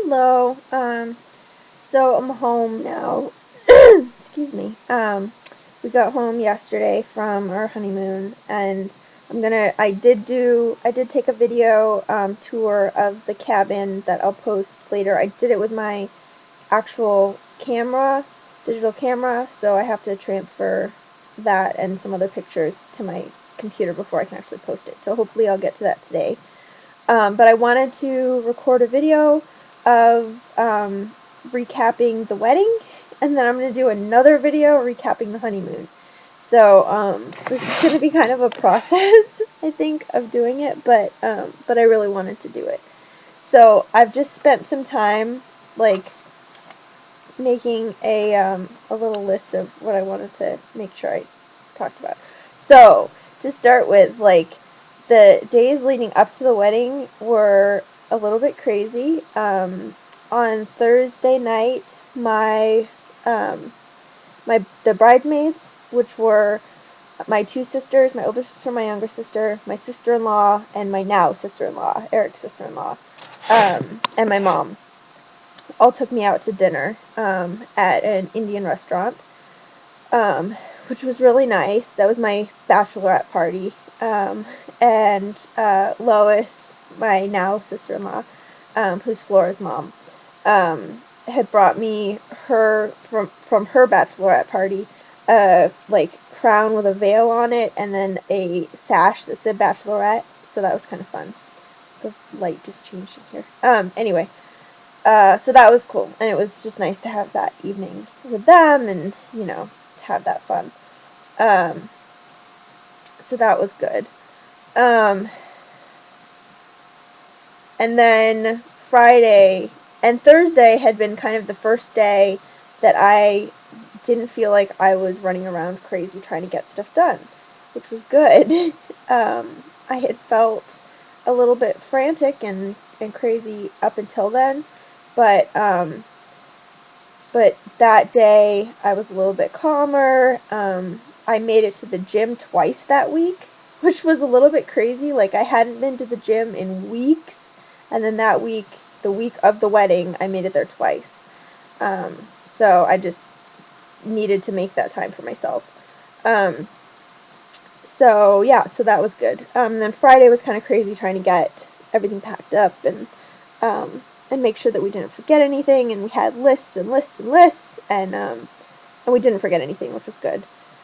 Hello. So I'm home now. Excuse me. We got home yesterday from our honeymoon, and I did take a video tour of the cabin that I'll post later. I did it with my actual camera, digital camera, so I have to transfer that and some other pictures to my computer before I can actually post it. So hopefully I'll get to that today. But I wanted to record a video of recapping the wedding, and then I'm going to do another video recapping the honeymoon. So this is going to be kind of a process, I think, of doing it, but I really wanted to do it. So I've just spent some time, like, making a little list of what I wanted to make sure I talked about. So to start with, like, the days leading up to the wedding were a little bit crazy. On Thursday night, the bridesmaids, which were my two sisters, my older sister, my younger sister, my sister-in-law, and my now sister-in-law, Eric's sister-in-law, and my mom, all took me out to dinner at an Indian restaurant, which was really nice. That was my bachelorette party. And Lois, my now sister-in-law, who's Flora's mom, had brought me her from her bachelorette party, like crown with a veil on it, and then a sash that said bachelorette. So that was kind of fun. The light just changed in here. Anyway. So that was cool, and it was just nice to have that evening with them, and have that fun. So that was good. And then Friday and Thursday had been kind of the first day that I didn't feel like I was running around crazy trying to get stuff done, which was good. I had felt a little bit frantic and crazy up until then, but that day I was a little bit calmer. I made it to the gym twice that week, which was a little bit crazy. Like, I hadn't been to the gym in weeks, and then that week, the week of the wedding, I made it there twice. So I just needed to make that time for myself. So that was good. Then Friday was kind of crazy trying to get everything packed up and make sure that we didn't forget anything, and we had lists and lists and lists, and we didn't forget anything, which was good.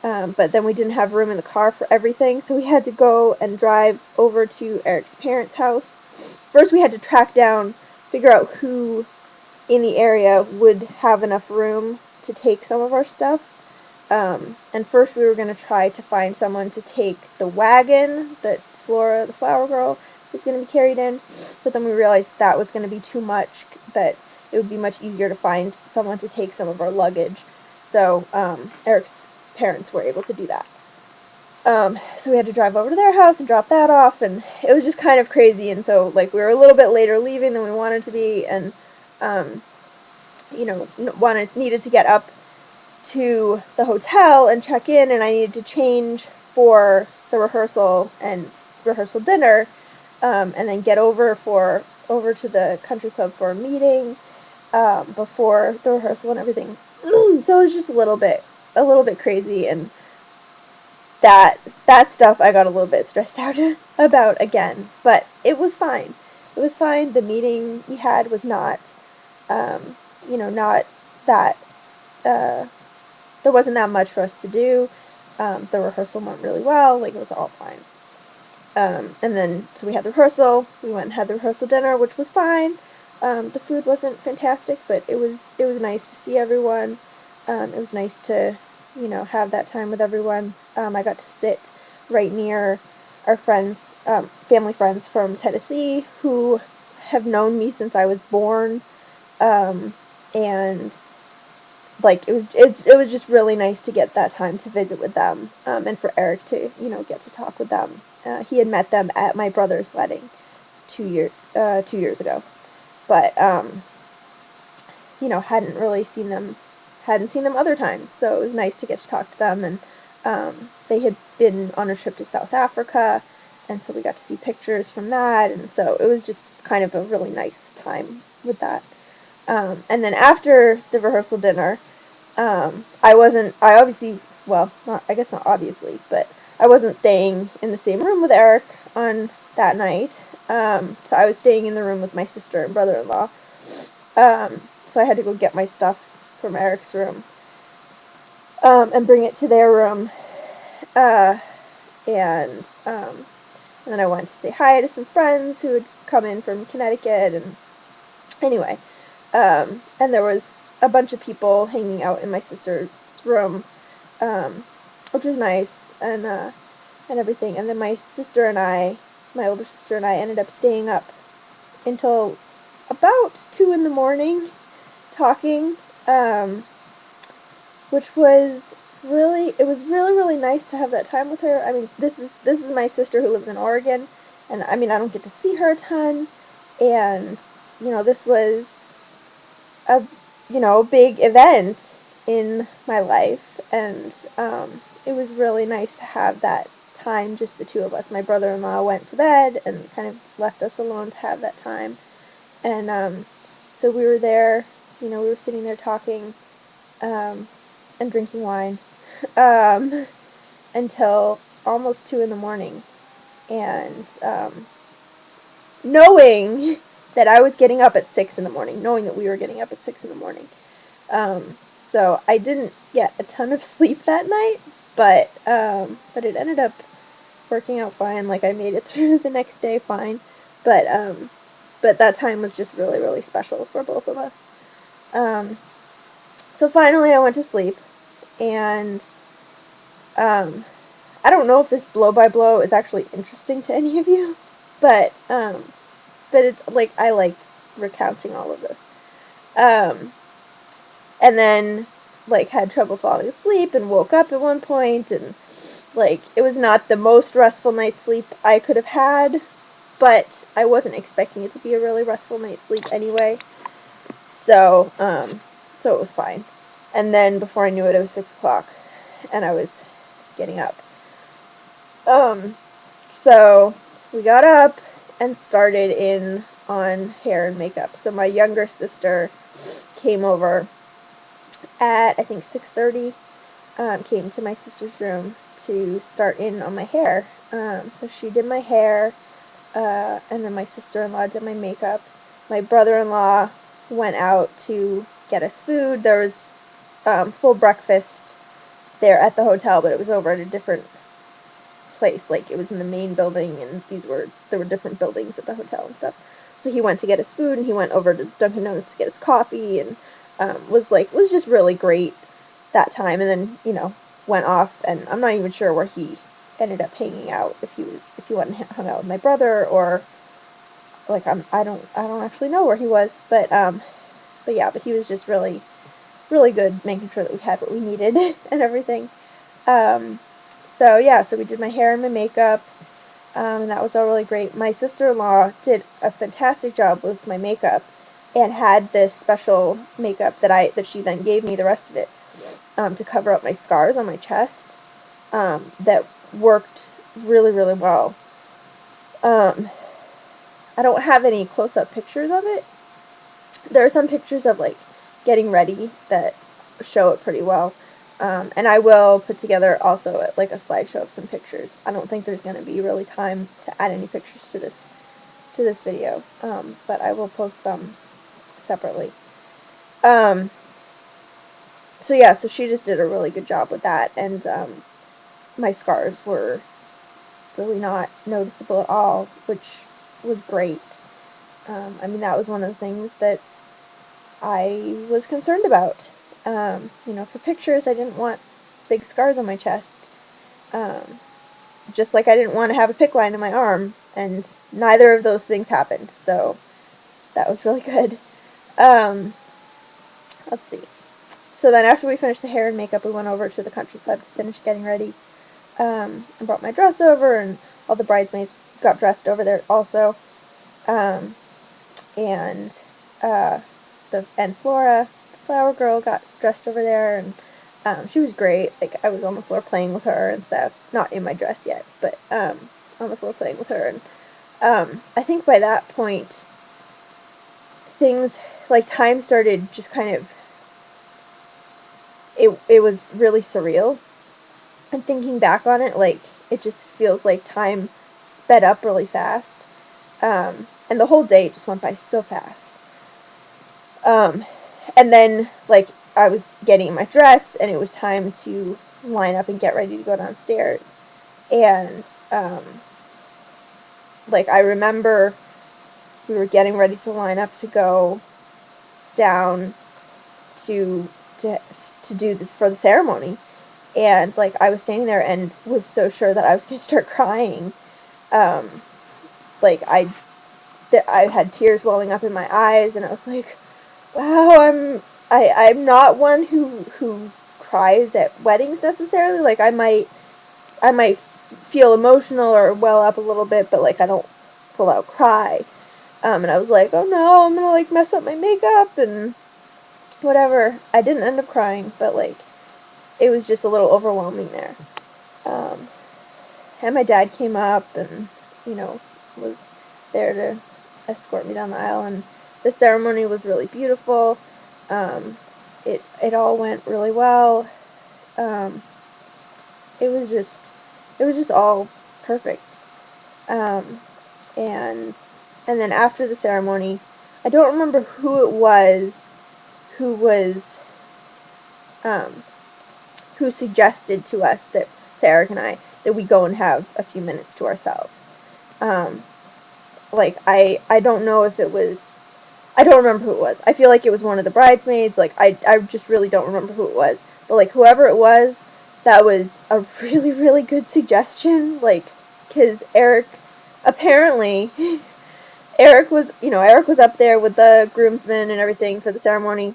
But then we didn't have room in the car for everything, so we had to go and drive over to Eric's parents' house. First we had to figure out who in the area would have enough room to take some of our stuff. And first we were going to try to find someone to take the wagon that Flora, the flower girl, was going to be carried in, but then we realized that was going to be too much, that it would be much easier to find someone to take some of our luggage. So Eric's parents were able to do that. So we had to drive over to their house and drop that off, and it was just kind of crazy, and so, like, we were a little bit later leaving than we wanted to be, and needed to get up to the hotel and check in, and I needed to change for the rehearsal and rehearsal dinner, and then get over to the country club for a meeting before the rehearsal and everything. So it was just a little bit crazy, and that stuff I got a little bit stressed out about again, but it was fine. It was fine. The meeting we had was not, not that. There wasn't that much for us to do. The rehearsal went really well. Like, it was all fine. And then, so we had the rehearsal. We went and had the rehearsal dinner, which was fine. The food wasn't fantastic, but it was nice to see everyone. It was nice to, have that time with everyone. I got to sit right near our friends, family friends from Tennessee, who have known me since I was born. And like, it was just really nice to get that time to visit with them, and for Eric to get to talk with them. He had met them at my brother's wedding 2 years ago, but hadn't really seen them other times, so it was nice to get to talk to them. And they had been on a trip to South Africa, and so we got to see pictures from that, and so it was just kind of a really nice time with that. And then after the rehearsal dinner, I obviously, well, I guess not obviously, but I wasn't staying in the same room with Eric on that night. So I was staying in the room with my sister and brother-in-law. So I had to go get my stuff from Eric's room, and bring it to their room. Uh, and, um, and then I went to say hi to some friends who had come in from Connecticut. And anyway, and there was a bunch of people hanging out in my sister's room, which was nice, and everything. And then my older sister and I, ended up staying up until about 2 in the morning talking, which was it was really, really nice to have that time with her. I mean, this is my sister who lives in Oregon, and I mean, I don't get to see her a ton, and, this was a, big event in my life, and, it was really nice to have that time, just the two of us. My brother-in-law went to bed and kind of left us alone to have that time, and, so we were there, we were sitting there talking, and drinking wine, um, until almost 2 in the morning, and, knowing that I was getting up at 6 in the morning, knowing that we were getting up at 6 in the morning. So I didn't get a ton of sleep that night, but it ended up working out fine. Like, I made it through the next day fine, but, but that time was just really, really special for both of us. So finally I went to sleep, and, I don't know if this blow by blow is actually interesting to any of you, but, it's, like, I like recounting all of this. And then, like, had trouble falling asleep and woke up at one point, and, like, it was not the most restful night's sleep I could have had, but I wasn't expecting it to be a really restful night's sleep anyway. So, so it was fine. And then before I knew it was 6 o'clock, and I was getting up. So we got up and started in on hair and makeup. So my younger sister came over at, I think, 6:30. Came to my sister's room to start in on my hair. So she did my hair, and then my sister-in-law did my makeup. My brother-in-law went out to get us food. There was, full breakfast there at the hotel, but it was over at a different place. Like, it was in the main building, and there were different buildings at the hotel and stuff. So he went to get his food, and he went over to Dunkin' Donuts to get his coffee, and, was just really great that time. And then, went off, and I'm not even sure where he ended up hanging out, if he went and hung out with my brother, or, like, I don't actually know where he was, but yeah, but he was just really, really good, making sure that we had what we needed and everything. So yeah, so we did my hair and my makeup, and that was all really great. My sister-in-law did a fantastic job with my makeup, and had this special makeup that she then gave me the rest of it, to cover up my scars on my chest, that worked really, really well. I don't have any close-up pictures of it. There are some pictures of, like, getting ready that show it pretty well. And I will put together also, like, a slideshow of some pictures. I don't think there's going to be really time to add any pictures to this video, but I will post them separately. So yeah, so she just did a really good job with that, and, my scars were really not noticeable at all, which was great. I mean, that was one of the things that I was concerned about. For pictures, I didn't want big scars on my chest. Just like I didn't want to have a PICC line in my arm, and neither of those things happened, so that was really good. Let's see. So then after we finished the hair and makeup, we went over to the country club to finish getting ready. I brought my dress over, and all the bridesmaids got dressed over there also. And Flora, the flower girl, got dressed over there, and she was great. Like, I was on the floor playing with her and stuff. Not in my dress yet, but on the floor playing with her. And I think by that point, things, like, time started just kind of, it was really surreal. And thinking back on it, like, it just feels like time sped up really fast. And the whole day just went by so fast. Um, and then, like, I was getting my dress, and it was time to line up and get ready to go downstairs. And, like, I remember we were getting ready to line up to go down to to to do this for the ceremony. And, like, I was standing there and was so sure that I was going to start crying. Um, like, I had tears welling up in my eyes, and I was like, wow, I'm not one who cries at weddings necessarily. Like, I might feel emotional or well up a little bit, but, like, I don't full out cry. And I was like, oh no, I'm gonna, like, mess up my makeup and whatever. I didn't end up crying, but, like, it was just a little overwhelming there. Um, and my dad came up and, was there to escort me down the aisle, and the ceremony was really beautiful. Um, it all went really well. Um, it was just all perfect. Um, and and then after the ceremony, I don't remember who was um, who suggested to us, that to Eric and I, that we go and have a few minutes to ourselves. Um, like, I don't know if it was, I don't remember who it was. I feel like it was one of the bridesmaids. Like, I just really don't remember who it was. But, like, whoever it was, that was a really, really good suggestion. Like, because apparently, Eric was up there with the groomsmen and everything for the ceremony.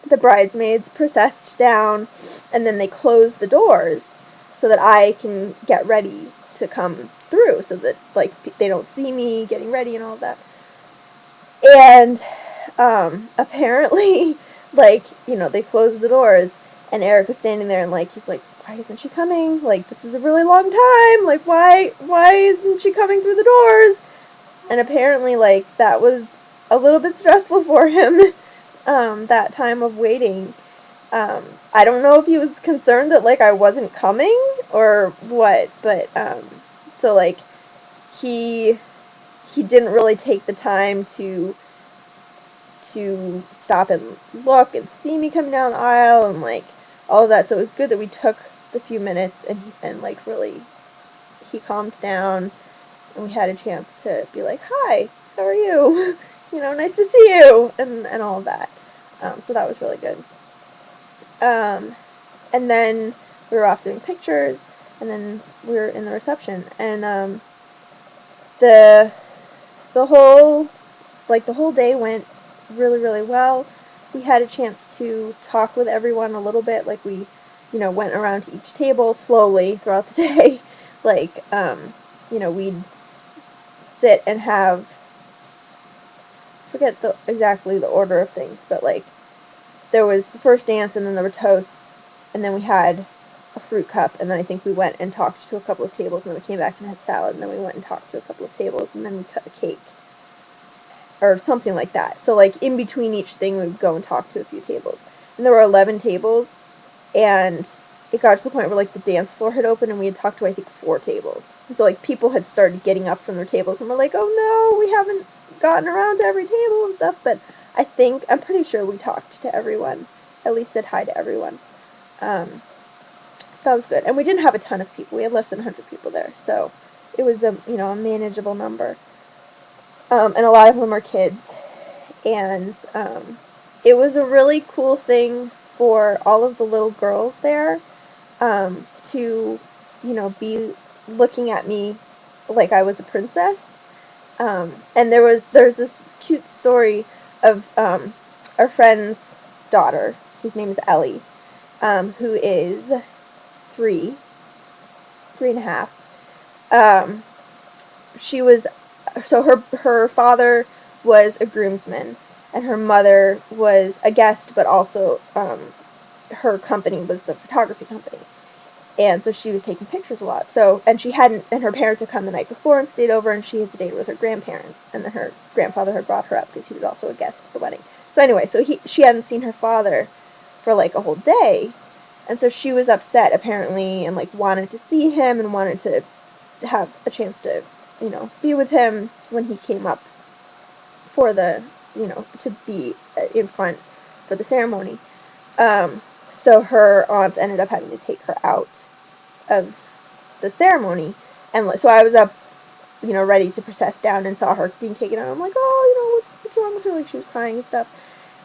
The bridesmaids processed down, and then they closed the doors so that I can get ready to come through, so that, like, they don't see me getting ready and all of that. And apparently, like, they closed the doors, and Eric was standing there, and, like, he's like, why isn't she coming? Like, this is a really long time. Like, why isn't she coming through the doors? And apparently, like, that was a little bit stressful for him, that time of waiting. I don't know if he was concerned that, like, I wasn't coming or what, but, so, like, he didn't really take the time to stop and look and see me coming down the aisle and, like, all of that. So it was good that we took the few minutes, and like, really, he calmed down, and we had a chance to be like, hi, how are you? Nice to see you, and all of that. So that was really good. And then we were off doing pictures, and then we were in the reception, and the the whole the whole day went really, really well. We had a chance to talk with everyone a little bit. Like, we, went around to each table slowly throughout the day. Like, we'd sit and have, I forget exactly the order of things, but, like, there was the first dance, and then there were toasts, and then we had a fruit cup, and then I think we went and talked to a couple of tables, and then we came back and had salad, and then we went and talked to a couple of tables, and then we cut a cake. Or something like that. So, like, in between each thing, we would go and talk to a few tables. And there were 11 tables, and it got to the point where, like, the dance floor had opened, and we had talked to, I think, 4 tables. And so, like, people had started getting up from their tables, and we're like, oh no, we haven't gotten around to every table and stuff. But I'm pretty sure we talked to everyone. At least said hi to everyone. So that was good. And we didn't have a ton of people. We had less than 100 people there. So it was a manageable number. And a lot of them are kids. And it was a really cool thing for all of the little girls there, to, be looking at me like I was a princess. And there's this cute story of our friend's daughter, whose name is Ellie, who is 3.5. Um, she was so her father was a groomsman, and her mother was a guest, but also her company was the photography company. And so she was taking pictures a lot. So, and her parents had come the night before and stayed over, and she had stayed with her grandparents. And then her grandfather had brought her up because he was also a guest at the wedding. So anyway, she hadn't seen her father for like a whole day. And so she was upset apparently and like wanted to see him and wanted to have a chance to, be with him when he came up for to be in front for the ceremony. Um, so her aunt ended up having to take her out of the ceremony, and so I was up, ready to process down and saw her being taken out. I'm like, oh, what's wrong with her? Like she was crying and stuff.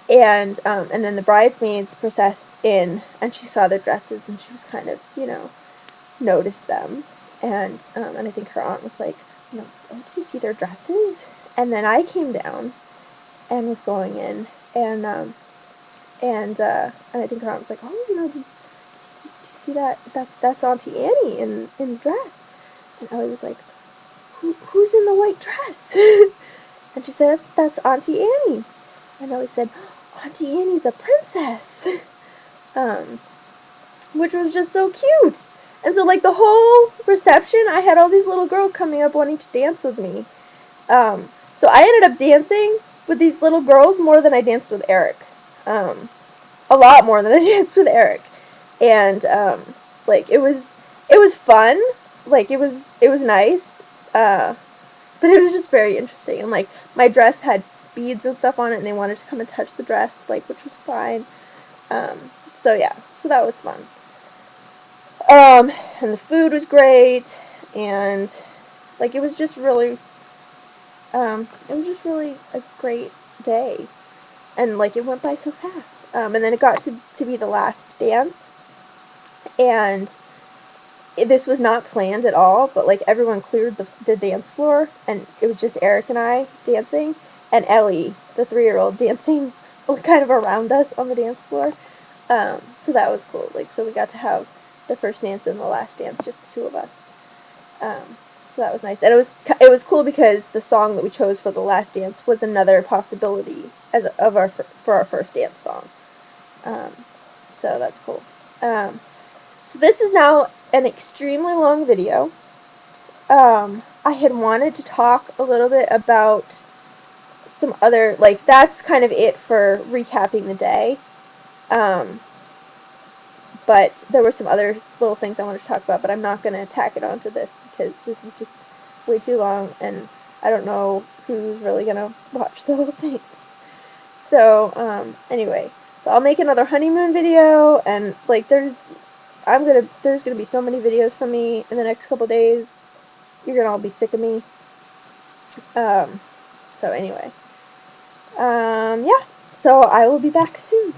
And then the bridesmaids processed in, and she saw their dresses, and she was kind of, noticed them, and I think her aunt was like, oh, did you see their dresses? And then I came down and was going in, and I think her aunt was like, oh, did you see that? That's Auntie Annie in the dress. And Ellie was like, who's in the white dress? And she said, that's Auntie Annie. And Ellie said, Auntie Annie's a princess. Um, which was just so cute. And so, like, the whole reception, I had all these little girls coming up wanting to dance with me. So I ended up dancing with these little girls more than I danced with Eric. A lot more than I danced with Eric. And, like, it was fun. Like, it was nice. But it was just very interesting. And, like, my dress had beads and stuff on it, and they wanted to come and touch the dress, like, which was fine. So yeah, so that was fun. And the food was great, and like it was just really a great day, and like it went by so fast. And then it got to be the last dance, and this was not planned at all, but like everyone cleared the dance floor, and it was just Eric and I dancing, and Ellie, the 3-year-old, dancing kind of around us on the dance floor. So that was cool. Like, so we got to have the first dance and the last dance, just the two of us. So that was nice, and it was cool because the song that we chose for the last dance was another possibility for our first dance song. Um, so that's cool. So this is now an extremely long video. I had wanted to talk a little bit about some other, like, that's kind of it for recapping the day. But there were some other little things I wanted to talk about, but I'm not going to tack it onto this because this is just way too long, and I don't know who's really going to watch the whole thing. So, anyway, so I'll make another honeymoon video, and, like, there's gonna be so many videos from me in the next couple days. You're gonna all be sick of me. So anyway. Yeah. So I will be back soon.